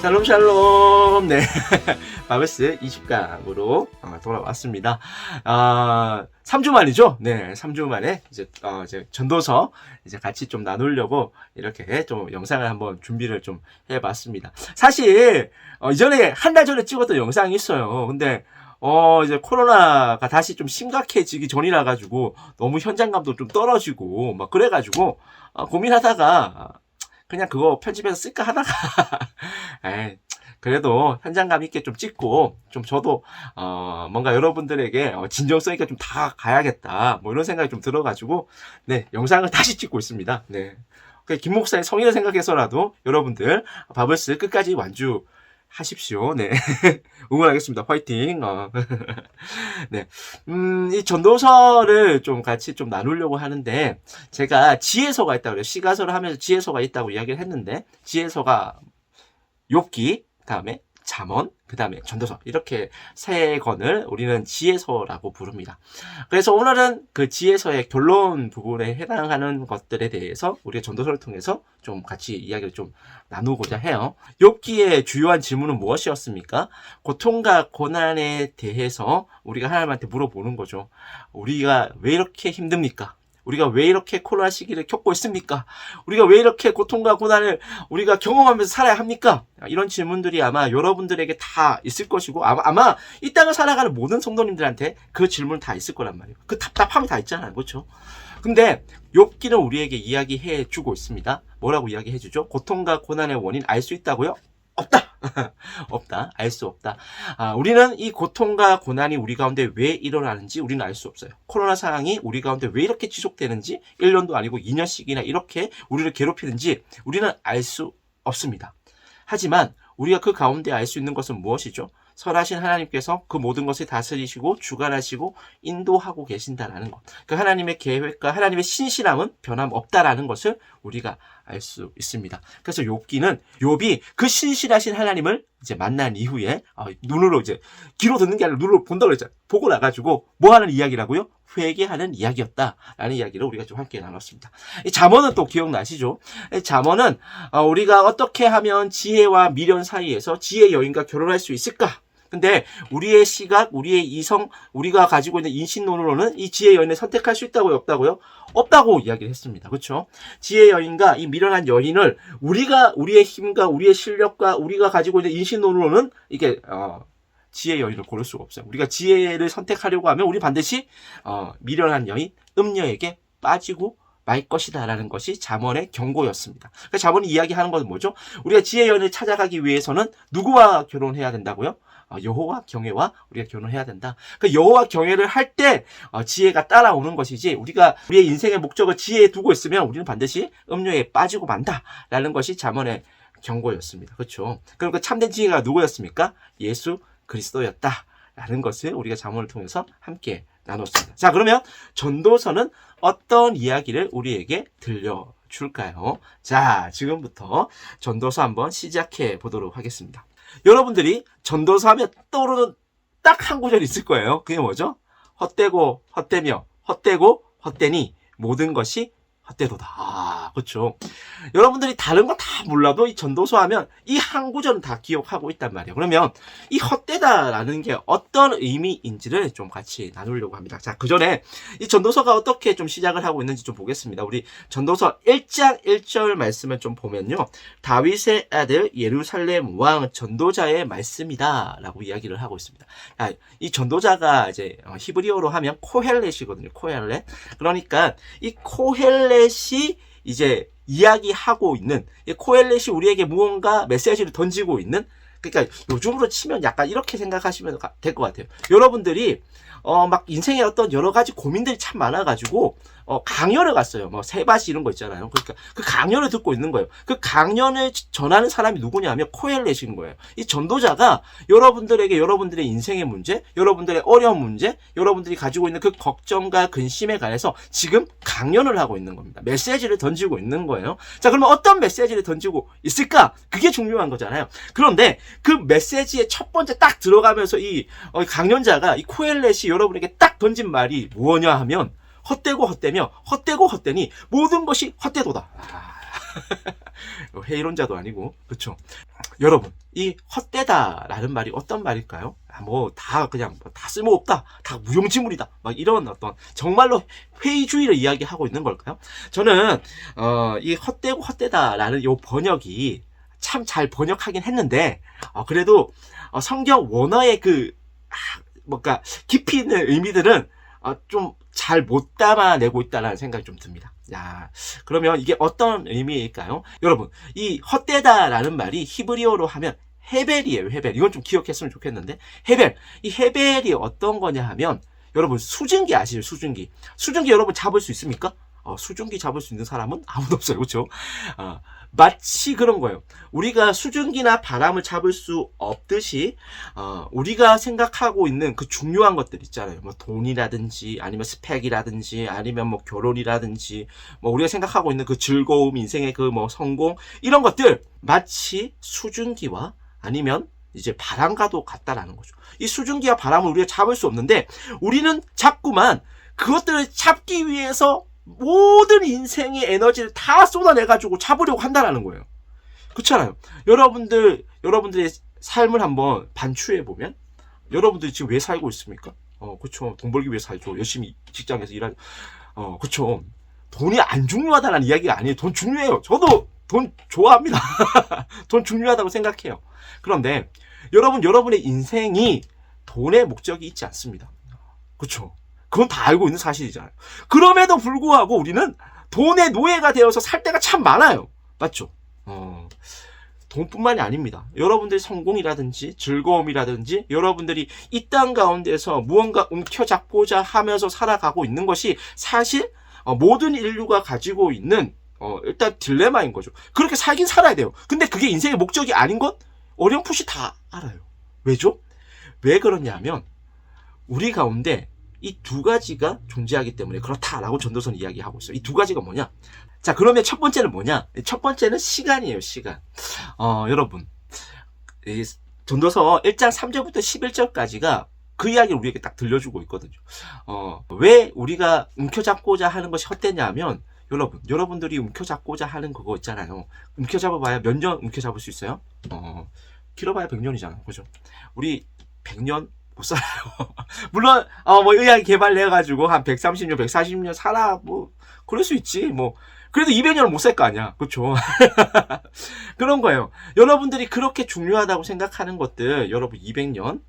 샬롬 샬롬. 네. 바베스 20강으로 돌아왔습니다. 3주 만이죠? 네, 3주 만에 이제 전도서 이제 같이 좀 나누려고 이렇게 좀 영상을 한번 준비를 좀 해봤습니다. 사실 이전에 한 달 전에 찍었던 영상이 있어요. 근데 이제 코로나가 다시 좀 심각해지기 전이라 가지고 너무 현장감도 좀 떨어지고 막 그래가지고 고민하다가 그냥 그거 편집해서 쓸까 하다가 에이, 그래도 현장감 있게 좀 찍고 좀 저도 뭔가 여러분들에게 진정성 있게 좀 다가야겠다 뭐 이런 생각이 좀 들어가지고 네, 영상을 다시 찍고 있습니다. 네, 김 목사의 성의를 생각해서라도 여러분들 바블스 끝까지 완주 하십시오. 네. 응원하겠습니다. 화이팅. 네. 이 전도서를 좀 같이 좀 나누려고 하는데, 제가 지혜서가 있다고 그래요. 시가서를 하면서 지혜서가 있다고 이야기를 했는데, 지혜서가 욥기, 다음에 잠언, 그 다음에 전도서, 이렇게 세 권을 우리는 지혜서라고 부릅니다. 그래서 오늘은 그 지혜서의 결론 부분에 해당하는 것들에 대해서 우리가 전도서를 통해서 좀 같이 이야기를 좀 나누고자 해요. 욥기의 주요한 질문은 무엇이었습니까? 고통과 고난에 대해서 우리가 하나님한테 물어보는 거죠. 우리가 왜 이렇게 힘듭니까? 우리가 왜 이렇게 코로나 시기를 겪고 있습니까? 우리가 왜 이렇게 고통과 고난을 우리가 경험하면서 살아야 합니까? 이런 질문들이 아마 여러분들에게 다 있을 것이고 아마 이 땅을 살아가는 모든 성도님들한테 그 질문 다 있을 거란 말이에요. 그 답답함이 다 있잖아요. 그렇죠? 근데 욥기는 우리에게 이야기해 주고 있습니다. 뭐라고 이야기해 주죠? 고통과 고난의 원인 알 수 있다고요? 없다. 없다. 알 수 없다. 우리는 이 고통과 고난이 우리 가운데 왜 일어나는지 우리는 알 수 없어요. 코로나 상황이 우리 가운데 왜 이렇게 지속되는지 1년도 아니고 2년씩이나 이렇게 우리를 괴롭히는지 우리는 알 수 없습니다. 하지만 우리가 그 가운데 알 수 있는 것은 무엇이죠? 선하신 하나님께서 그 모든 것을 다스리시고 주관하시고 인도하고 계신다라는 것. 그 하나님의 계획과 하나님의 신실함은 변함없다라는 것을 우리가 알 수 있습니다. 그래서 욥이 그 신실하신 하나님을 이제 만난 이후에 눈으로 이제 귀로 듣는 게 아니라 눈으로 본다고 그랬잖아요. 보고 나가지고 뭐 하는 이야기라고요? 회개하는 이야기였다라는 이야기를 우리가 좀 함께 나눴습니다. 이 잠언은 또 기억나시죠? 잠언은 우리가 어떻게 하면 지혜와 미련 사이에서 지혜 여인과 결혼할 수 있을까? 근데 우리의 시각, 우리의 이성, 우리가 가지고 있는 인신론으로는 이 지혜 여인을 선택할 수 있다고요? 없다고요? 없다고 이야기를 했습니다. 그렇죠? 지혜 여인과 이 미련한 여인을 우리의 힘과 우리의 실력과 우리가 가지고 있는 인신론으로는 이게 지혜 여인을 고를 수가 없어요. 우리가 지혜를 선택하려고 하면 우리 반드시 미련한 여인, 음녀에게 빠지고 말 것이다라는 것이 잠언의 경고였습니다. 그러니까 잠언이 이야기하는 것은 뭐죠? 우리가 지혜 여인을 찾아가기 위해서는 누구와 결혼해야 된다고요? 여호와 경외와 우리가 결혼해야 된다. 그 여호와 경외를 할 때 지혜가 따라오는 것이지 우리가 우리의 인생의 목적을 지혜에 두고 있으면 우리는 반드시 음료에 빠지고 만다라는 것이 잠언의 경고였습니다. 그렇죠? 그럼 그 참된 지혜가 누구였습니까? 예수 그리스도였다라는 것을 우리가 잠언을 통해서 함께 나눴습니다. 자, 그러면 전도서는 어떤 이야기를 우리에게 들려줄까요? 자, 지금부터 전도서 한번 시작해 보도록 하겠습니다. 여러분들이 전도서 하면 떠오르는 딱 한 구절이 있을 거예요. 그게 뭐죠? 헛되고 헛되며 헛되고 헛되니 모든 것이 헛되도다. 그렇죠. 여러분들이 다른 거 다 몰라도 이 전도서 하면 이 한 구절은 다 기억하고 있단 말이에요. 그러면 이 헛되다라는 게 어떤 의미인지를 좀 같이 나누려고 합니다. 자, 그 전에 이 전도서가 어떻게 좀 시작을 하고 있는지 좀 보겠습니다. 우리 전도서 1장 1절 말씀을 좀 보면요. 다윗의 아들 예루살렘 왕 전도자의 말씀이다 라고 이야기를 하고 있습니다. 이 전도자가 이제 히브리어로 하면 코헬렛이거든요. 코헬렛. 그러니까 이 코헬렛이 이제 이야기하고 있는, 코헬렛이 우리에게 무언가 메시지를 던지고 있는, 그러니까 요즘으로 치면 약간 이렇게 생각하시면 될 것 같아요. 여러분들이 막 인생에 어떤 여러 가지 고민들이 참 많아가지고 강연을 갔어요. 뭐 세바시 이런 거 있잖아요. 그러니까 그 강연을 듣고 있는 거예요. 그 강연을 전하는 사람이 누구냐면 코헬렛인 거예요. 이 전도자가 여러분들에게 여러분들의 인생의 문제, 여러분들의 어려운 문제, 여러분들이 가지고 있는 그 걱정과 근심에 관해서 지금 강연을 하고 있는 겁니다. 메시지를 던지고 있는 거예요. 자, 그러면 어떤 메시지를 던지고 있을까? 그게 중요한 거잖아요. 그런데 그 메시지의 첫 번째 딱 들어가면서 이 강연자가 이 코헬렛이 여러분에게 딱 던진 말이 뭐냐 하면 헛되고 헛되며 헛되고 헛되니 모든 것이 헛되도다. 회의론자도 아니고, 그쵸? 여러분, 이 헛되다라는 말이 어떤 말일까요? 뭐 다 그냥 다 쓸모없다, 다 무용지물이다, 막 이런 어떤 정말로 회의주의를 이야기하고 있는 걸까요? 저는 이 헛되고 헛되다라는 이 번역이 참 잘 번역하긴 했는데, 그래도 성경 원어의 그 뭔가 깊이 있는 의미들은 좀 잘 못 담아내고 있다는 생각이 좀 듭니다. 야, 그러면 이게 어떤 의미일까요? 여러분, 이 헛되다라는 말이 히브리어로 하면 헤벨이에요, 헤벨. 이건 좀 기억했으면 좋겠는데, 헤벨. 이 헤벨이 어떤 거냐 하면, 여러분, 수증기 아시죠? 수증기. 수증기 여러분 잡을 수 있습니까? 수증기 잡을 수 있는 사람은 아무도 없어요. 그렇죠? 마치 그런 거예요. 우리가 수증기나 바람을 잡을 수 없듯이 우리가 생각하고 있는 그 중요한 것들 있잖아요. 뭐 돈이라든지 아니면 스펙이라든지 아니면 뭐 결혼이라든지 뭐 우리가 생각하고 있는 그 즐거움, 인생의 그 뭐 성공 이런 것들 마치 수증기와 아니면 이제 바람과도 같다라는 거죠. 이 수증기와 바람을 우리가 잡을 수 없는데 우리는 자꾸만 그것들을 잡기 위해서 모든 인생의 에너지를 다 쏟아내가지고 잡으려고 한다는 거예요. 그렇잖아요. 여러분들의 삶을 한번 반추해보면, 여러분들이 지금 왜 살고 있습니까? 그쵸. 돈 벌기 위해 살죠. 열심히 직장에서 일하죠. 그쵸. 돈이 안 중요하다는 이야기가 아니에요. 돈 중요해요. 저도 돈 좋아합니다. 돈 중요하다고 생각해요. 그런데, 여러분의 인생이 돈의 목적이 있지 않습니다. 그쵸. 그건 다 알고 있는 사실이잖아요. 그럼에도 불구하고 우리는 돈의 노예가 되어서 살 때가 참 많아요. 맞죠? 돈뿐만이 아닙니다. 여러분들의 성공이라든지 즐거움이라든지 여러분들이 이 땅 가운데서 무언가 움켜잡고자 하면서 살아가고 있는 것이 사실 모든 인류가 가지고 있는 일단 딜레마인 거죠. 그렇게 살긴 살아야 돼요. 근데 그게 인생의 목적이 아닌 것 어렴풋이 다 알아요. 왜죠? 왜 그러냐면 우리 가운데 이 두 가지가 존재하기 때문에 그렇다라고 전도서는 이야기하고 있어요. 이 두 가지가 뭐냐? 자, 그러면 첫 번째는 뭐냐? 첫 번째는 시간이에요, 시간. 여러분. 이 전도서 1장 3절부터 11절까지가 그 이야기를 우리에게 딱 들려주고 있거든요. 왜 우리가 움켜잡고자 하는 것이 헛되냐 하면, 여러분들이 움켜잡고자 하는 그거 있잖아요. 움켜잡아봐야 몇 년 움켜잡을 수 있어요? 길어봐야 100년이잖아요. 그죠? 우리 100년 못 살아요. 물론 뭐 의학이 개발해가지고 한 130년, 140년 살아 뭐 그럴 수 있지. 뭐 그래도 200년은 못 살 거 아니야. 그렇죠? 그런 거예요. 여러분들이 그렇게 중요하다고 생각하는 것들, 여러분 200년,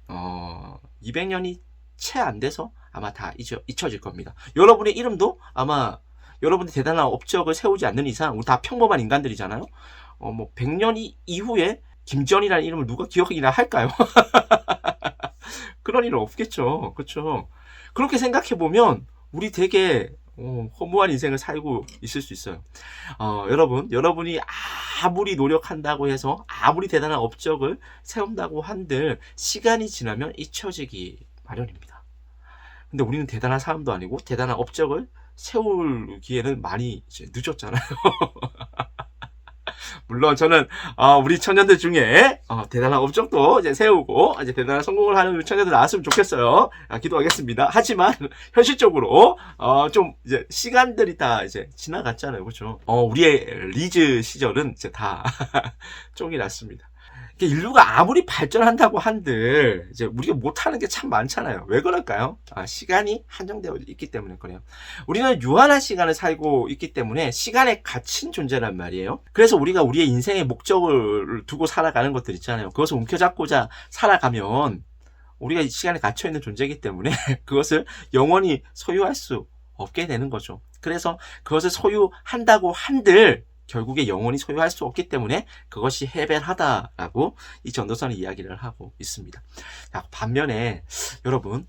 200년이 채 안 돼서 아마 다 잊혀질 겁니다. 여러분의 이름도 아마 여러분이 대단한 업적을 세우지 않는 이상 우리 다 평범한 인간들이잖아요. 뭐 100년 이후에 김전이라는 이름을 누가 기억이나 할까요? 그런 일은 없겠죠. 그렇죠? 그렇게 생각해 보면 우리 되게 허무한 인생을 살고 있을 수 있어요. 여러분이 아무리 노력한다고 해서 아무리 대단한 업적을 세운다고 한들 시간이 지나면 잊혀지기 마련입니다. 근데 우리는 대단한 사람도 아니고 대단한 업적을 세우기에는 많이 이제 늦었잖아요. 물론 저는 우리 청년들 중에 대단한 업적도 이제 세우고 이제 대단한 성공을 하는 우리 청년들 나왔으면 좋겠어요. 기도하겠습니다. 하지만 현실적으로 좀 이제 시간들이 다 이제 지나갔잖아요, 그렇죠? 우리의 리즈 시절은 이제 다 쫑이 났습니다. 인류가 아무리 발전한다고 한들 이제 우리가 못하는 게 참 많잖아요. 왜 그럴까요? 시간이 한정되어 있기 때문에 그래요. 우리는 유한한 시간을 살고 있기 때문에 시간에 갇힌 존재란 말이에요. 그래서 우리가 우리의 인생의 목적을 두고 살아가는 것들 있잖아요. 그것을 움켜잡고자 살아가면 우리가 시간에 갇혀있는 존재이기 때문에 그것을 영원히 소유할 수 없게 되는 거죠. 그래서 그것을 소유한다고 한들 결국에 영원히 소유할 수 없기 때문에 그것이 해벨하다라고 이 전도서는 이야기를 하고 있습니다. 자, 반면에 여러분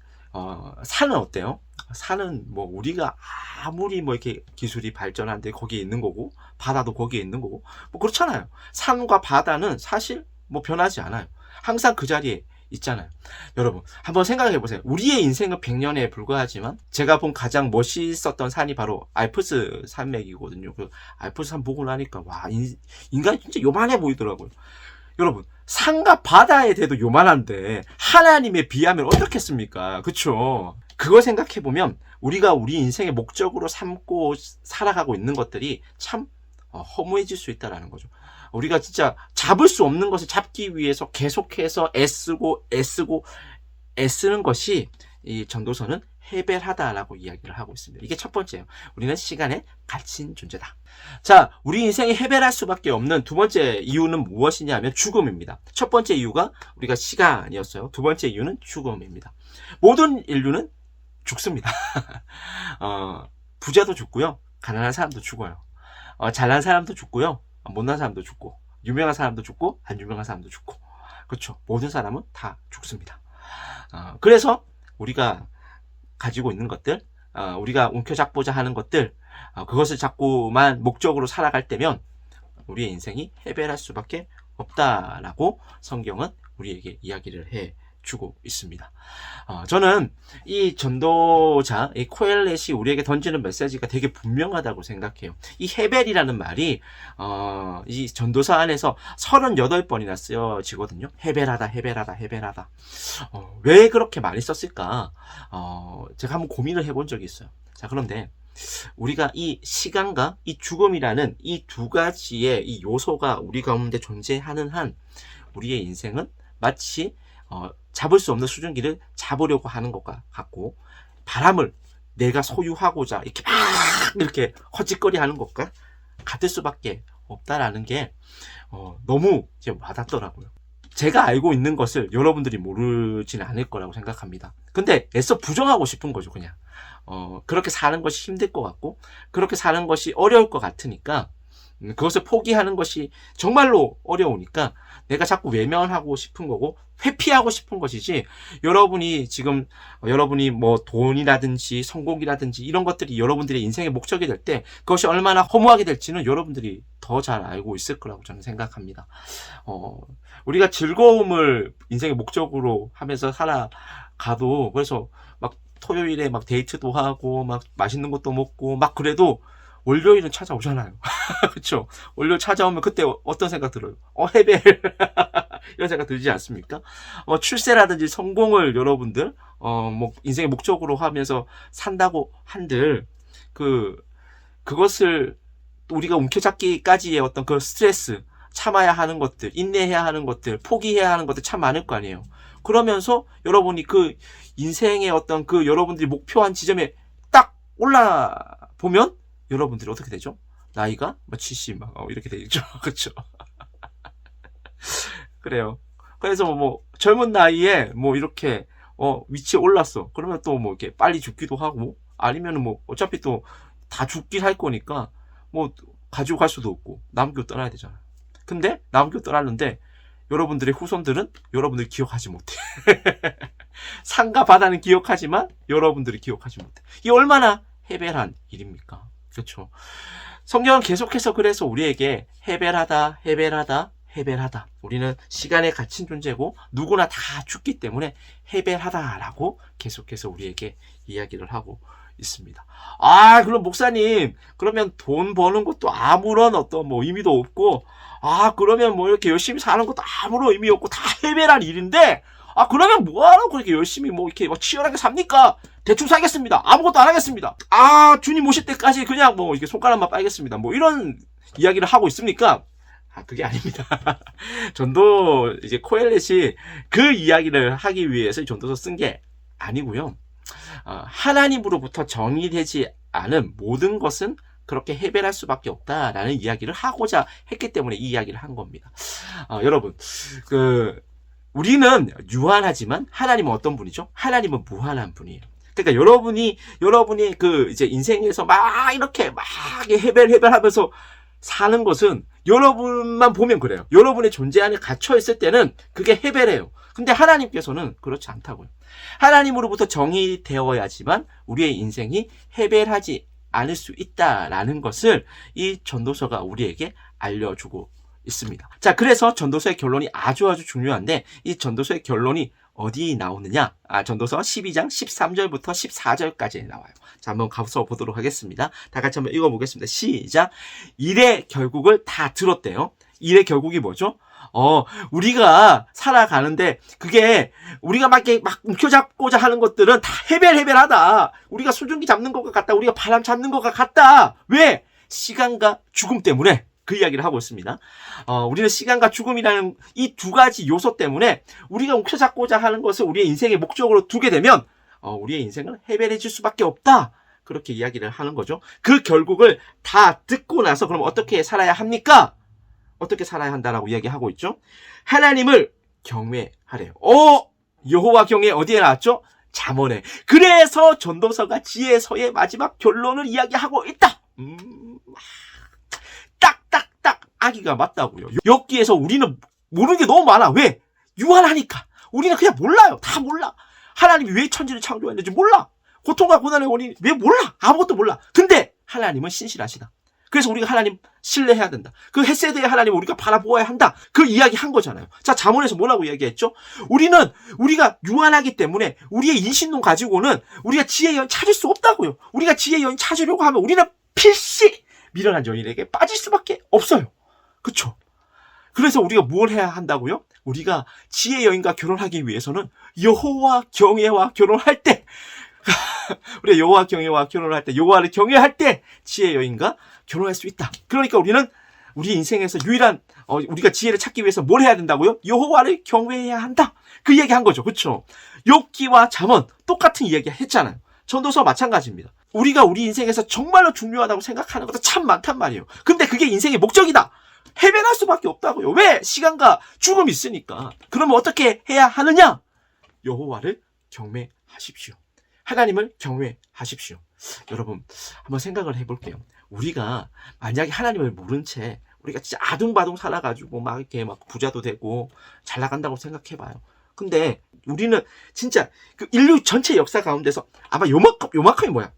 산은 어때요? 산은 뭐 우리가 아무리 뭐 이렇게 기술이 발전한데 거기에 있는 거고 바다도 거기에 있는 거고 뭐 그렇잖아요. 산과 바다는 사실 뭐 변하지 않아요. 항상 그 자리에 있잖아요. 여러분 한번 생각해 보세요. 우리의 인생은 100년에 불과하지만 제가 본 가장 멋있었던 산이 바로 알프스 산맥이거든요. 그 알프스 산 보고 나니까 와 인간이 진짜 요만해 보이더라고요. 여러분 산과 바다에 대도 요만한데 하나님에 비하면 어떻겠습니까? 그쵸? 그걸 생각해 보면 우리가 우리 인생의 목적으로 삼고 살아가고 있는 것들이 참 허무해질 수 있다라는 거죠. 우리가 진짜 잡을 수 없는 것을 잡기 위해서 계속해서 애쓰는 것이 이 전도서는 해벨하다라고 이야기를 하고 있습니다. 이게 첫 번째예요. 우리는 시간에 갇힌 존재다. 자, 우리 인생이 해벨할 수밖에 없는 두 번째 이유는 무엇이냐면 죽음입니다. 첫 번째 이유가 우리가 시간이었어요. 두 번째 이유는 죽음입니다. 모든 인류는 죽습니다. 부자도 죽고요. 가난한 사람도 죽어요. 잘난 사람도 죽고요. 못난 사람도 죽고, 유명한 사람도 죽고, 안 유명한 사람도 죽고. 그렇죠. 모든 사람은 다 죽습니다. 그래서 우리가 가지고 있는 것들, 우리가 움켜잡고자 하는 것들, 그것을 자꾸만 목적으로 살아갈 때면 우리의 인생이 해벨할 수밖에 없다라고 성경은 우리에게 이야기를 해주고 있습니다. 저는 이 전도자, 이 코엘렛이 우리에게 던지는 메시지가 되게 분명하다고 생각해요. 이 해벨이라는 말이 이 전도사 안에서 38번이나 쓰여지거든요. 해벨하다, 해벨하다, 해벨하다. 왜 그렇게 많이 썼을까? 제가 한번 고민을 해본 적이 있어요. 자, 그런데 우리가 이 시간과 이 죽음이라는 이 두 가지의 이 요소가 우리 가운데 존재하는 한 우리의 인생은 마치 잡을 수 없는 수증기를 잡으려고 하는 것과 같고, 바람을 내가 소유하고자 이렇게 헛짓거리 하는 것과 같을 수밖에 없다라는 게 너무 이제 와닿더라고요. 제가 알고 있는 것을 여러분들이 모르지는 않을 거라고 생각합니다. 근데 애써 부정하고 싶은 거죠, 그냥. 그렇게 사는 것이 힘들 것 같고, 그렇게 사는 것이 어려울 것 같으니까, 그것을 포기하는 것이 정말로 어려우니까 내가 자꾸 외면하고 싶은 거고 회피하고 싶은 것이지, 여러분이 지금 여러분이 뭐 돈이라든지 성공이라든지 이런 것들이 여러분들의 인생의 목적이 될 때 그것이 얼마나 허무하게 될지는 여러분들이 더 잘 알고 있을 거라고 저는 생각합니다. 우리가 즐거움을 인생의 목적으로 하면서 살아가도, 그래서 막 토요일에 막 데이트도 하고 막 맛있는 것도 먹고 막 그래도 월요일은 찾아오잖아요. 그렇죠? 월요일 찾아오면 그때 어떤 생각 들어요? 해벨 이런 생각 들지 않습니까? 출세라든지 성공을 여러분들 뭐 인생의 목적으로 하면서 산다고 한들 그것을 우리가 움켜잡기까지의 어떤 그 스트레스, 참아야 하는 것들, 인내해야 하는 것들, 포기해야 하는 것들 참 많을 거 아니에요. 그러면서 여러분이 그 인생의 어떤 그 여러분들이 목표한 지점에 딱 올라 보면 여러분들이 어떻게 되죠? 나이가 70 이렇게 되죠. 그렇죠? 그래요. 그래서 뭐 젊은 나이에 뭐 이렇게 위치에 올랐어. 그러면 또 뭐 이렇게 빨리 죽기도 하고, 아니면은 뭐 어차피 또 다 죽긴 할 거니까 뭐 가지고 갈 수도 없고 남기고 떠나야 되잖아. 근데 남기고 떠났는데 여러분들의 후손들은 여러분들 기억하지 못해. 산과 바다는 기억하지만 여러분들이 기억하지 못해. 이게 얼마나 해벨한 일입니까? 그렇죠. 성경은 계속해서 그래서 우리에게 해벨하다, 해벨하다, 해벨하다. 우리는 시간에 갇힌 존재고 누구나 다 죽기 때문에 해벨하다라고 계속해서 우리에게 이야기를 하고 있습니다. 그럼 목사님, 그러면 돈 버는 것도 아무런 어떤 뭐 의미도 없고, 그러면 뭐 이렇게 열심히 사는 것도 아무런 의미 없고 다 해벨한 일인데, 그러면 뭐하러 그렇게 열심히 뭐 이렇게 치열하게 삽니까? 대충 살겠습니다. 아무것도 안 하겠습니다. 주님 오실 때까지 그냥 뭐 이렇게 손가락만 빨겠습니다. 뭐 이런 이야기를 하고 있습니까? 그게 아닙니다. 전도 이제 코엘렛이 그 이야기를 하기 위해서 이 전도서 쓴 게 아니고요. 하나님으로부터 정의되지 않은 모든 것은 그렇게 해벨할 수밖에 없다라는 이야기를 하고자 했기 때문에 이 이야기를 한 겁니다. 여러분, 우리는 유한하지만 하나님은 어떤 분이죠? 하나님은 무한한 분이에요. 그러니까 여러분이 그 이제 인생에서 막 이렇게 막 해벨하면서 사는 것은 여러분만 보면 그래요. 여러분의 존재 안에 갇혀 있을 때는 그게 해벨해요. 근데 하나님께서는 그렇지 않다고요. 하나님으로부터 정의되어야지만 우리의 인생이 해벨하지 않을 수 있다라는 것을 이 전도서가 우리에게 알려주고 있습니다. 자, 그래서 전도서의 결론이 아주 중요한데, 이 전도서의 결론이 어디 나오느냐? 전도서 12장 13절부터 14절까지 나와요. 자, 한번 가서 보도록 하겠습니다. 다 같이 한번 읽어보겠습니다. 시작. 일의 결국을 다 들었대요. 일의 결국이 뭐죠? 우리가 살아가는데 그게 우리가 막 움켜잡고자 하는 것들은 다 해벨하다. 우리가 수증기 잡는 것과 같다. 우리가 바람 잡는 것과 같다. 왜? 시간과 죽음 때문에 그 이야기를 하고 있습니다. 우리는 시간과 죽음이라는 이 두 가지 요소 때문에 우리가 움켜잡고자 하는 것을 우리의 인생의 목적으로 두게 되면 우리의 인생은 해벨해질 수밖에 없다. 그렇게 이야기를 하는 거죠. 그 결국을 다 듣고 나서 그럼 어떻게 살아야 합니까? 어떻게 살아야 한다라고 이야기하고 있죠. 하나님을 경외하래요. 여호와 경외 어디에 나왔죠? 잠언에. 그래서 전도서가 지혜서의 마지막 결론을 이야기하고 있다. 딱딱딱 아기가 맞다고요. 여기에서 우리는 모르는 게 너무 많아. 왜? 유한하니까. 우리는 그냥 몰라요. 다 몰라. 하나님이 왜 천지를 창조했는지 몰라. 고통과 고난의 원인 왜 몰라. 아무것도 몰라. 근데 하나님은 신실하시다. 그래서 우리가 하나님 신뢰해야 된다. 그 헤세드의 하나님을 우리가 바라보아야 한다. 그 이야기 한 거잖아요. 자, 잠언에서 뭐라고 이야기했죠? 우리가 유한하기 때문에 우리의 인신론 가지고는 우리가 지혜의 여인 찾을 수 없다고요. 우리가 지혜의 여인 찾으려고 하면 우리는 필시 미련한 여인에게 빠질 수밖에 없어요. 그쵸? 그래서 우리가 뭘 해야 한다고요? 우리가 지혜의 여인과 결혼하기 위해서는 여호와 경외와 결혼할 때 우리가 여호와 경외와 결혼을 할 때, 여호와를 경외할 때 지혜의 여인과 결혼할 수 있다. 그러니까 우리는 우리 인생에서 유일한 우리가 지혜를 찾기 위해서 뭘 해야 된다고요? 여호와를 경외해야 한다. 그 이야기 한 거죠. 그렇죠? 욥기와 잠언 똑같은 이야기 했잖아요. 전도서 마찬가지입니다. 우리가 우리 인생에서 정말로 중요하다고 생각하는 것도 참 많단 말이에요. 근데 그게 인생의 목적이다. 해변할 수밖에 없다고요. 왜? 시간과 죽음이 있으니까. 그러면 어떻게 해야 하느냐? 여호와를 경외하십시오. 하나님을 경외하십시오. 여러분 한번 생각을 해볼게요. 우리가 만약에 하나님을 모른 채 우리가 진짜 아둥바둥 살아가지고 막 이렇게 막 부자도 되고 잘 나간다고 생각해봐요. 근데 우리는 진짜 그 인류 전체 역사 가운데서 아마 요만큼이 뭐야?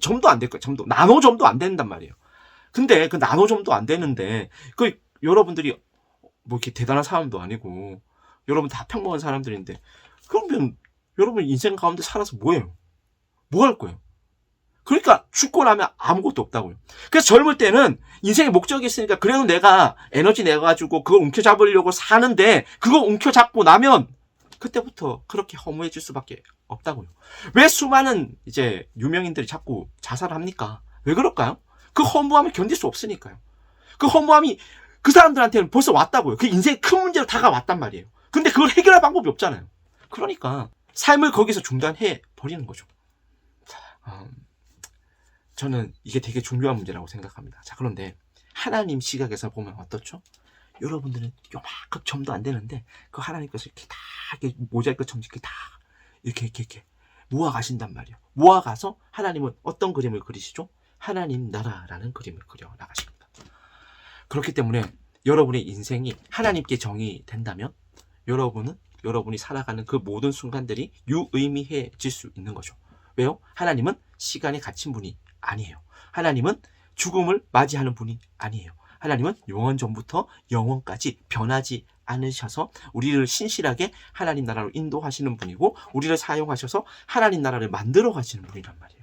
점도 안 될 거예요. 점도 나노점도 안 된단 말이에요. 근데 그 나노점도 안 되는데 그 여러분들이 뭐 이렇게 대단한 사람도 아니고 여러분 다 평범한 사람들인데 그러면 여러분 인생 가운데 살아서 뭐예요? 뭐 할 거예요? 그러니까 죽고 나면 아무것도 없다고요. 그래서 젊을 때는 인생의 목적이 있으니까 그래도 내가 에너지 내가지고 그걸 움켜잡으려고 사는데 그거 움켜잡고 나면 그때부터 그렇게 허무해질 수밖에 없다고요. 왜 수많은 이제 유명인들이 자꾸 자살합니까? 왜 그럴까요? 그 허무함을 견딜 수 없으니까요. 그 허무함이 그 사람들한테는 벌써 왔다고요. 그 인생의 큰 문제로 다가왔단 말이에요. 근데 그걸 해결할 방법이 없잖아요. 그러니까 삶을 거기서 중단해 버리는 거죠. 저는 이게 되게 중요한 문제라고 생각합니다. 자, 그런데 하나님 시각에서 보면 어떻죠? 여러분들은 요만큼 점도 안 되는데 그 하나님 것을 이렇게 다 이렇게 모자이크처럼 이렇게 다 이렇게 모아 가신단 말이에요. 모아 가서 하나님은 어떤 그림을 그리시죠? 하나님 나라라는 그림을 그려 나가십니다. 그렇기 때문에 여러분의 인생이 하나님께 정의된다면 여러분이 살아가는 그 모든 순간들이 유의미해질 수 있는 거죠. 왜요? 하나님은 시간에 갇힌 분이 아니에요. 하나님은 죽음을 맞이하는 분이 아니에요. 하나님은 영원 전부터 영원까지 변하지 않으셔서 우리를 신실하게 하나님 나라로 인도하시는 분이고 우리를 사용하셔서 하나님 나라를 만들어 가시는 분이란 말이에요.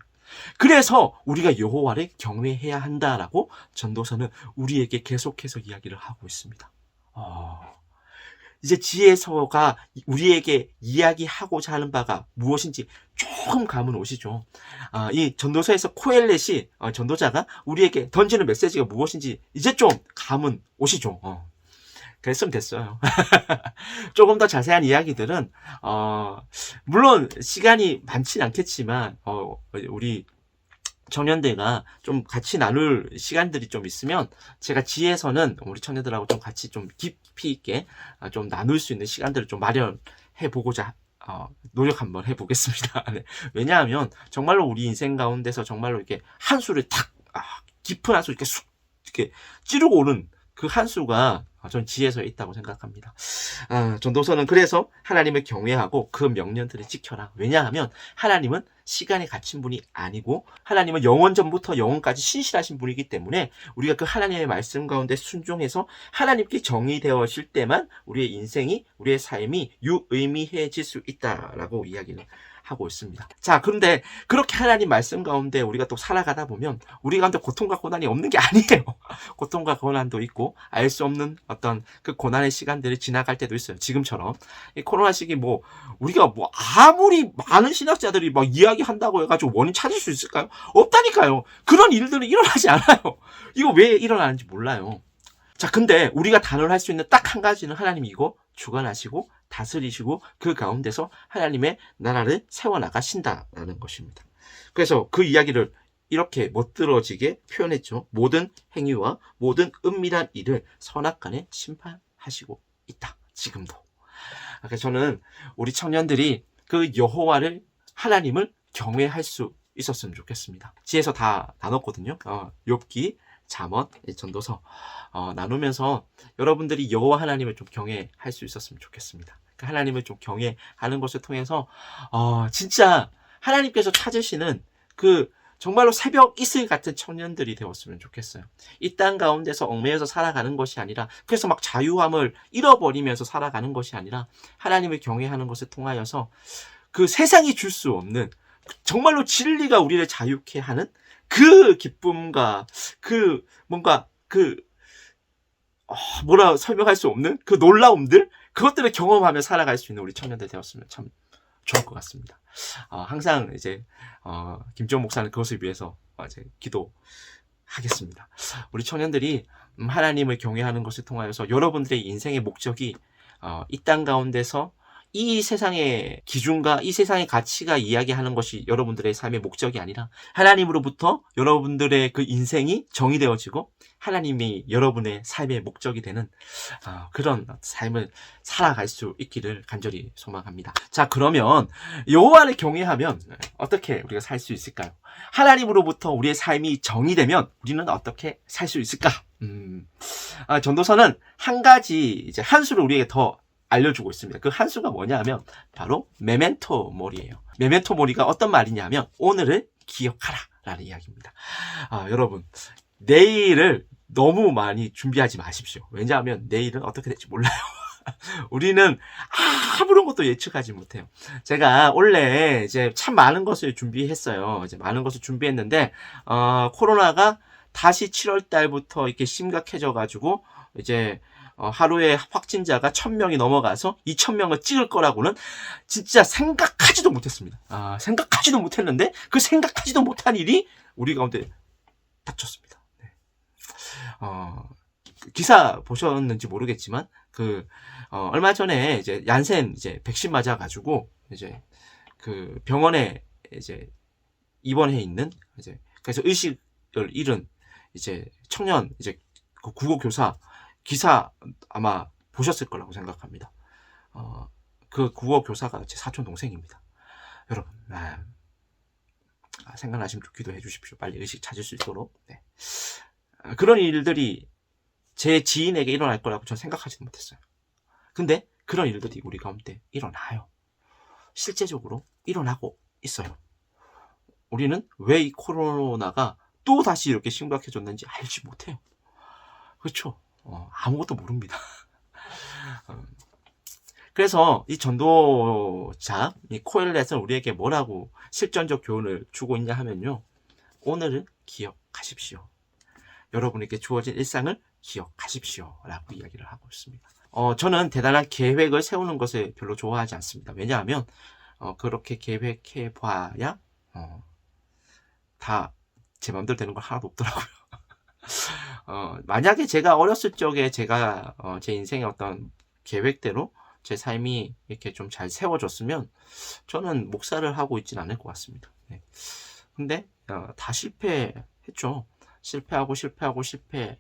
그래서 우리가 여호와를 경외해야 한다라고 전도서는 우리에게 계속해서 이야기를 하고 있습니다. 이제 지혜서가 우리에게 이야기하고자 하는 바가 무엇인지 조금 감은 오시죠. 이 전도서에서 코엘렛이 전도자가 우리에게 던지는 메시지가 무엇인지 이제 좀 감은 오시죠. 그랬으면 됐어요. 조금 더 자세한 이야기들은 물론 시간이 많진 않겠지만 우리 청년들과 좀 같이 나눌 시간들이 좀 있으면 제가 지혜서는 우리 청년들하고 좀 같이 좀 깊이 있게 좀 나눌 수 있는 시간들을 좀 마련해 보고자 노력 한번 해보겠습니다. 네. 왜냐하면 정말로 우리 인생 가운데서 정말로 이렇게 한 수를 탁 깊은 한 수 이렇게 찌르고 오는 그 한 수가 전 지혜서에 있다고 생각합니다. 전도서는 그래서 하나님을 경외하고 그 명령들을 지켜라. 왜냐하면 하나님은 시간에 갇힌 분이 아니고 하나님은 영원 전부터 영원까지 신실하신 분이기 때문에 우리가 그 하나님의 말씀 가운데 순종해서 하나님께 정의되어질 때만 우리의 인생이 우리의 삶이 유의미해질 수 있다라고 이야기를 하고 있습니다. 자, 그런데 그렇게 하나님 말씀 가운데 우리가 또 살아가다 보면 우리 가운데 고통과 고난이 없는 게 아니에요. 고통과 고난도 있고 알 수 없는 어떤 그 고난의 시간들을 지나갈 때도 있어요. 지금처럼 이 코로나 시기 뭐 우리가 뭐 아무리 많은 신학자들이 막 이야기한다고 해가지고 원인 찾을 수 있을까요? 없다니까요. 그런 일들은 일어나지 않아요. 이거 왜 일어나는지 몰라요. 자, 근데 우리가 단언할 수 있는 딱 한 가지는 하나님이 이거 주관하시고 다스리시고 그 가운데서 하나님의 나라를 세워나가신다라는 것입니다. 그래서 그 이야기를 이렇게 멋들어지게 표현했죠. 모든 행위와 모든 은밀한 일을 선악간에 심판하시고 있다. 지금도. 그래서 저는 우리 청년들이 그 여호와를 하나님을 경외할 수 있었으면 좋겠습니다. 지에서 다 나눴거든요. 욥기, 잠언, 전도서 나누면서 여러분들이 여호와 하나님을 좀 경외할 수 있었으면 좋겠습니다. 그 하나님을 좀 경외하는 것을 통해서 진짜 하나님께서 찾으시는 그 정말로 새벽 이슬 같은 청년들이 되었으면 좋겠어요. 이 땅 가운데서 얽매여서 살아가는 것이 아니라, 그래서 막 자유함을 잃어버리면서 살아가는 것이 아니라 하나님을 경외하는 것을 통하여서 그 세상이 줄 수 없는 정말로 진리가 우리를 자유케 하는 그 기쁨과 그 뭔가 그 뭐라 설명할 수 없는 그 놀라움들, 그것들을 경험하며 살아갈 수 있는 우리 청년들 되었으면 참 좋을 것 같습니다. 항상 이제 김지원 목사는 그것을 위해서 이제 기도하겠습니다. 우리 청년들이 하나님을 경외하는 것을 통하여서 여러분들의 인생의 목적이 이 땅 가운데서 이 세상의 기준과 이 세상의 가치가 이야기하는 것이 여러분들의 삶의 목적이 아니라 하나님으로부터 여러분들의 그 인생이 정의되어지고 하나님이 여러분의 삶의 목적이 되는 그런 삶을 살아갈 수 있기를 간절히 소망합니다. 자, 그러면 여호와를 경외하면 어떻게 우리가 살 수 있을까요? 하나님으로부터 우리의 삶이 정의되면 우리는 어떻게 살 수 있을까? 전도서는 한 가지 이제 한 수를 우리에게 더 알려주고 있습니다. 그 한 수가 뭐냐 하면 바로 메멘토 모리예요. 메멘토 모리가 어떤 말이냐면 오늘을 기억하라 라는 이야기입니다. 여러분, 내일을 너무 많이 준비하지 마십시오. 왜냐하면 내일은 어떻게 될지 몰라요. 우리는 아무런 것도 예측하지 못해요. 제가 원래 이제 참 많은 것을 준비했어요. 이제 많은 것을 준비했는데 코로나가 다시 7월 달부터 이렇게 심각해져 가지고 이제 하루에 확진자가 1000명이 넘어가서 2000명을 찍을 거라고는 진짜 생각하지도 못했습니다. 생각하지도 못했는데 그 생각하지도 못한 일이 우리 가운데 닥쳤습니다. 네. 기사 보셨는지 모르겠지만 얼마 전에 이제 얀센 이제 백신 맞아가지고 이제 그 병원에 이제 입원해 있는 이제 그래서 의식을 잃은 이제 청년 이제 그 국어 교사 기사 아마 보셨을 거라고 생각합니다. 그 국어 교사가 제 사촌 동생입니다. 여러분, 생각나시면 좀 기도해 주십시오. 빨리 의식 찾을 수 있도록. 네. 그런 일들이 제 지인에게 일어날 거라고 저는 생각하지도 못했어요. 근데 그런 일들이 우리 가운데 일어나요. 실제적으로 일어나고 있어요. 우리는 왜 이 코로나가 또 다시 이렇게 심각해졌는지 알지 못해요. 그렇죠? 아무것도 모릅니다. 그래서 이 전도자, 이 코엘렛은 우리에게 뭐라고 실전적 교훈을 주고 있냐 하면요. 오늘은 기억하십시오. 여러분에게 주어진 일상을 기억하십시오. 라고 이야기를 하고 있습니다. 저는 대단한 계획을 세우는 것을 별로 좋아하지 않습니다. 왜냐하면, 그렇게 계획해 봐야, 다 제 마음대로 되는 건 하나도 없더라고요. 만약에 제가 어렸을 적에 제가 제 인생의 어떤 계획대로 제 삶이 이렇게 좀 잘 세워졌으면 저는 목사를 하고 있진 않을 것 같습니다. 네. 근데 다 실패했죠. 실패하고 실패했죠.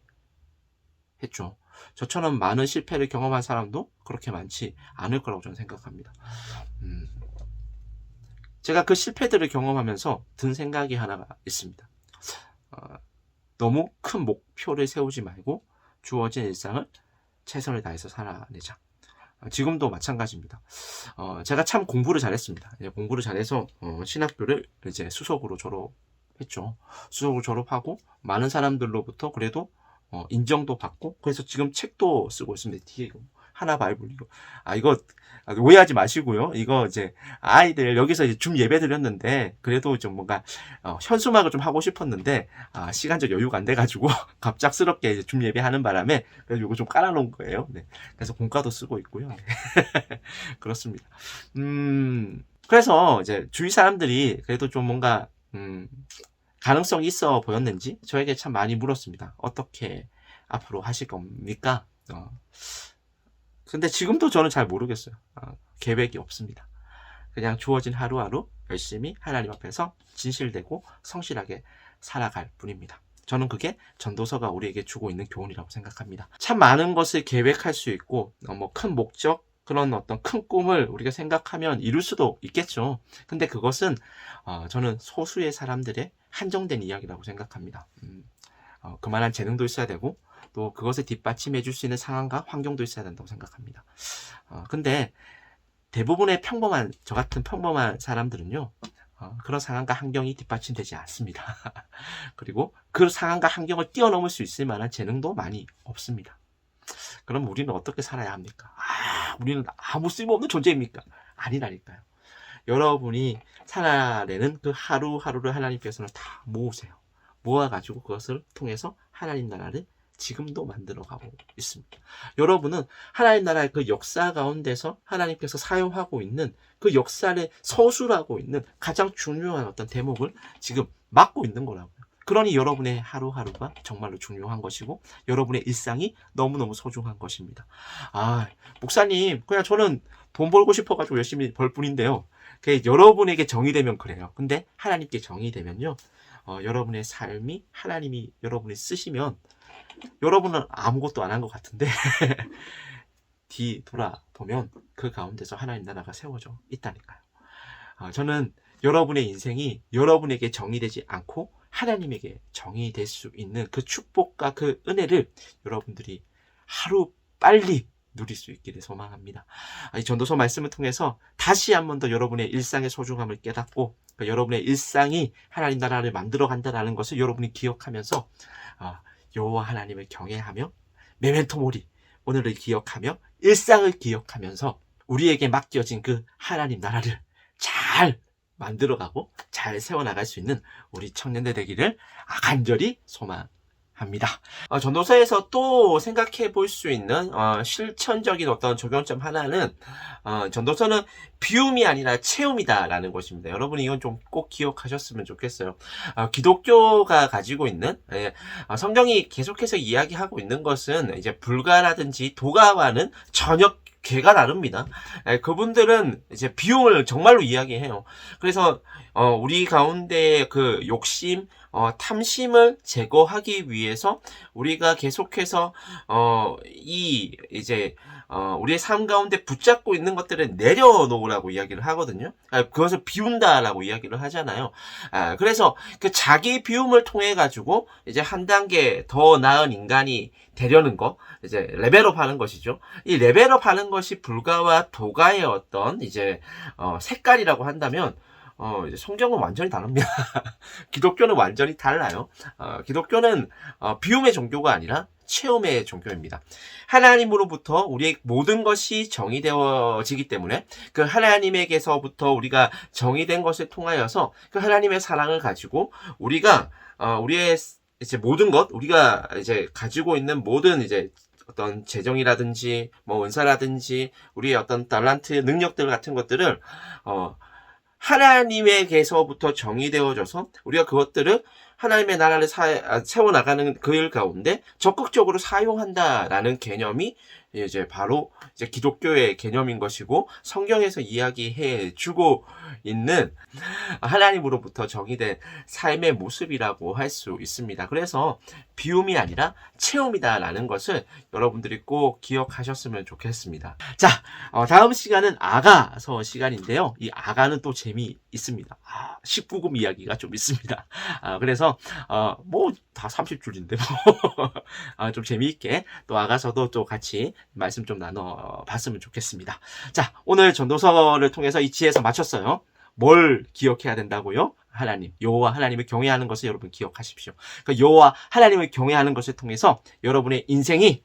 저처럼 많은 실패를 경험한 사람도 그렇게 많지 않을 거라고 저는 생각합니다. 제가 그 실패들을 경험하면서 든 생각이 하나가 있습니다. 너무 큰 목표를 세우지 말고 주어진 일상을 최선을 다해서 살아내자. 지금도 마찬가지입니다. 제가 참 공부를 잘했습니다. 공부를 잘해서 신학교를 이제 수석으로 졸업했죠. 수석으로 졸업하고 많은 사람들로부터 그래도 인정도 받고 그래서 지금 책도 쓰고 있습니다. 뒤에 하나 바이블 이거. 이거 오해하지 마시고요. 이거 이제 아이들 여기서 이제 줌 예배 드렸는데 그래도 좀 뭔가 현수막을 좀 하고 싶었는데 시간적 여유가 안 돼가지고 갑작스럽게 이제 줌 예배하는 바람에 그래서 이거 좀 깔아놓은 거예요. 네. 그래서 공과도 쓰고 있고요. 네. 그렇습니다. 그래서 이제 주위 사람들이 그래도 좀 뭔가 가능성이 있어 보였는지 저에게 참 많이 물었습니다. 어떻게 앞으로 하실 겁니까? 근데 지금도 저는 잘 모르겠어요. 계획이 없습니다. 그냥 주어진 하루하루 열심히 하나님 앞에서 진실되고 성실하게 살아갈 뿐입니다. 저는 그게 전도서가 우리에게 주고 있는 교훈이라고 생각합니다. 참 많은 것을 계획할 수 있고 뭐 큰 목적, 그런 어떤 큰 꿈을 우리가 생각하면 이룰 수도 있겠죠. 근데 그것은 저는 소수의 사람들의 한정된 이야기라고 생각합니다. 그만한 재능도 있어야 되고 또 그것을 뒷받침해 줄 수 있는 상황과 환경도 있어야 된다고 생각합니다. 근데 대부분의 저 같은 평범한 사람들은요, 그런 상황과 환경이 뒷받침되지 않습니다. 그리고 그 상황과 환경을 뛰어넘을 수 있을 만한 재능도 많이 없습니다. 그럼 우리는 어떻게 살아야 합니까? 우리는 아무 쓸모없는 존재입니까? 아니라니까요. 여러분이 살아내는 그 하루하루를 하나님께서는 다 모으세요. 모아가지고 그것을 통해서 하나님 나라를 지금도 만들어가고 있습니다. 여러분은 하나님 나라의 그 역사 가운데서 하나님께서 사용하고 있는 그 역사를 서술하고 있는 가장 중요한 어떤 대목을 지금 맡고 있는 거라고요. 그러니 여러분의 하루하루가 정말로 중요한 것이고 여러분의 일상이 너무너무 소중한 것입니다. 목사님, 그냥 저는 돈 벌고 싶어가지고 열심히 벌 뿐인데요. 그게 여러분에게 정의 되면 그래요. 근데 하나님께 정의 되면요, 여러분의 삶이 하나님이 여러분이 쓰시면 여러분은 아무것도 안 한 것 같은데 뒤돌아보면 그 가운데서 하나님 나라가 세워져 있다니까요. 저는 여러분의 인생이 여러분에게 정의되지 않고 하나님에게 정의될 수 있는 그 축복과 그 은혜를 여러분들이 하루 빨리 누릴 수 있기를 소망합니다. 이 전도서 말씀을 통해서 다시 한 번 더 여러분의 일상의 소중함을 깨닫고 여러분의 일상이 하나님 나라를 만들어 간다는 것을 여러분이 기억하면서 여호와 하나님을 경외하며 메멘토 모리, 오늘을 기억하며 일상을 기억하면서 우리에게 맡겨진 그 하나님 나라를 잘 만들어가고 잘 세워나갈 수 있는 우리 청년들 되기를 간절히 소망합니다. 전도서에서 또 생각해 볼 수 있는 실천적인 어떤 적용점 하나는 전도서는 비움이 아니라 체험이다라는 것입니다. 여러분 이건 좀 꼭 기억하셨으면 좋겠어요. 기독교가 가지고 있는 성경이 계속해서 이야기하고 있는 것은 이제 불가라든지 도가와는 전혀 개가 다릅니다. 그분들은 이제 비움을 정말로 이야기해요. 그래서 우리 가운데 그 욕심, 탐심을 제거하기 위해서 우리가 계속해서 우리의 삶 가운데 붙잡고 있는 것들을 내려놓으라고 이야기를 하거든요. 그것을 비운다라고 이야기를 하잖아요. 그래서 그 자기 비움을 통해 가지고 이제 한 단계 더 나은 인간이 되려는 거, 이제 레벨업 하는 것이죠. 이 레벨업 하는 것이 불가와 도가의 어떤 색깔이라고 한다면 이제 성경은 완전히 다릅니다. 기독교는 완전히 달라요. 기독교는 비움의 종교가 아니라 체험의 종교입니다. 하나님으로부터 우리의 모든 것이 정의되어지기 때문에 그 하나님에게서부터 우리가 정의된 것을 통하여서 그 하나님의 사랑을 가지고 우리가 우리의 모든 것, 우리가 가지고 있는 모든 어떤 재정이라든지 뭐 은사라든지 우리의 어떤 달란트 능력들 같은 것들을 하나님에게서부터 정의되어져서 우리가 그것들을 하나님의 나라를 세워나가는 그 일 가운데 적극적으로 사용한다라는 개념이 바로 기독교의 개념인 것이고 성경에서 이야기해 주고 있는 하나님으로부터 정의된 삶의 모습이라고 할 수 있습니다. 그래서 비움이 아니라 체험이다라는 것을 여러분들이 꼭 기억하셨으면 좋겠습니다. 자, 다음 시간은 아가서 시간인데요. 이 아가는 또 재미있습니다. 19금 이야기가 좀 있습니다. 그래서 뭐 다 30줄인데 좀 재미있게 또 아가서도 또 같이 말씀 좀 나눠봤으면 좋겠습니다. 자, 오늘 전도서를 통해서 이 지혜에서 마쳤어요. 뭘 기억해야 된다고요? 하나님, 여호와 하나님을 경외하는 것을 여러분 기억하십시오. 여호와 하나님을 경외하는 것을 통해서 여러분의 인생이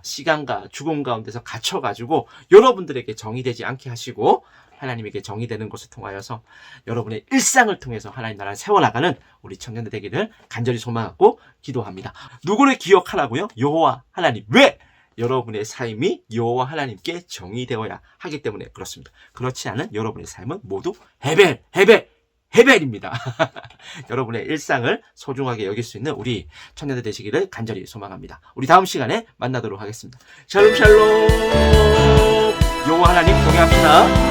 시간과 죽음 가운데서 갇혀가지고 여러분들에게 정의되지 않게 하시고 하나님에게 정의되는 것을 통하여서 여러분의 일상을 통해서 하나님 나라를 세워나가는 우리 청년들 되기를 간절히 소망하고 기도합니다. 누구를 기억하라고요? 여호와 하나님. 왜? 여러분의 삶이 여호와 하나님께 정의되어야 하기 때문에 그렇습니다. 그렇지 않은 여러분의 삶은 모두 해벨입니다. 여러분의 일상을 소중하게 여길 수 있는 우리 청년들 되시기를 간절히 소망합니다. 우리 다음 시간에 만나도록 하겠습니다. 샬롬 샬롬. 여호와 하나님 동행합시다.